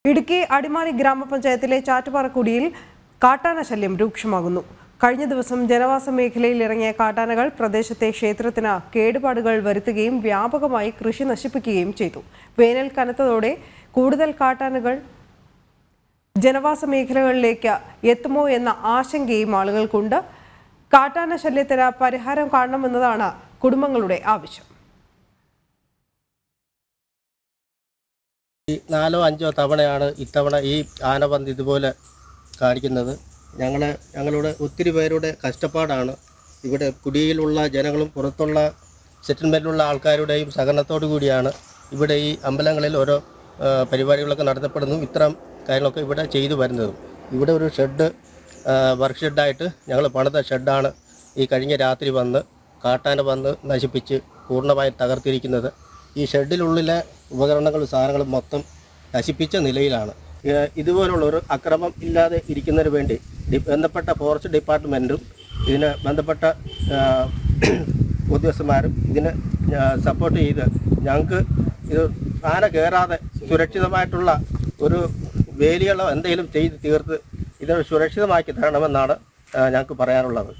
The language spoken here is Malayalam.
ഇടുക്കി അടിമാലി ഗ്രാമപഞ്ചായത്തിലെ ചാറ്റുപാറക്കുടിയിൽ കാട്ടാന ശല്യം രൂക്ഷമാകുന്നു. കഴിഞ്ഞ ദിവസം ജനവാസ മേഖലയിൽ ഇറങ്ങിയ കാട്ടാനകൾ പ്രദേശത്തെ ക്ഷേത്രത്തിന് കേടുപാടുകൾ വരുത്തുകയും വ്യാപകമായി കൃഷി നശിപ്പിക്കുകയും ചെയ്തു. വേനൽ കനത്തതോടെ കൂടുതൽ കാട്ടാനകൾ ജനവാസ മേഖലകളിലേക്ക് എത്തുമോ എന്ന ആശങ്കയും ആളുകൾക്കുണ്ട്. കാട്ടാന ശല്യത്തിന് പരിഹാരം കാണണമെന്നതാണ് കുടുംബങ്ങളുടെ ആവശ്യം. 4-5 തവണയാണ് ഇത്തവണ ഈ ആനപന്ത് ഇതുപോലെ കാണിക്കുന്നത്. ഞങ്ങളുടെ ഒത്തിരി പേരുടെ കഷ്ടപ്പാടാണ്. ഇവിടെ കുടിയിലുള്ള ജനങ്ങളും പുറത്തുള്ള സെറ്റിൽമെൻറ്റിലുള്ള ആൾക്കാരുടെയും സഹകരണത്തോടു കൂടിയാണ് ഇവിടെ ഈ അമ്പലങ്ങളിൽ ഓരോ പരിപാടികളൊക്കെ നടത്തപ്പെടുന്നു. ഇത്തരം കാര്യങ്ങളൊക്കെ ഇവിടെ ചെയ്തു വരുന്നതും. ഇവിടെ ഒരു ഷെഡ്, വർക്ക് ഷെഡായിട്ട് ഞങ്ങൾ പണിത ഷെഡാണ് ഈ കഴിഞ്ഞ രാത്രി വന്ന് കാട്ടാന വന്ന് നശിപ്പിച്ച് പൂർണ്ണമായി തകർത്തിരിക്കുന്നത്. ഈ ഷെഡിനുള്ളിലെ ഉപകരണങ്ങളും സാധനങ്ങളും മൊത്തം നശിപ്പിച്ച നിലയിലാണ്. ഇതുപോലുള്ളൊരു അക്രമം ഇല്ലാതെ ഇരിക്കുന്നതിന് വേണ്ടി ബന്ധപ്പെട്ട ഫോറസ്റ്റ് ഡിപ്പാർട്ട്മെൻറ്റും ഇതിന് ബന്ധപ്പെട്ട ഉദ്യോഗസ്ഥന്മാരും ഇതിന് സപ്പോർട്ട് ചെയ്ത് ഞങ്ങൾക്ക് ഇത് ആന കയറാതെ സുരക്ഷിതമായിട്ടുള്ള ഒരു വേലികളോ എന്തെങ്കിലും ചെയ്ത് തീർത്ത് ഇത് സുരക്ഷിതമാക്കി തരണമെന്നാണ് ഞങ്ങൾക്ക് പറയാനുള്ളത്.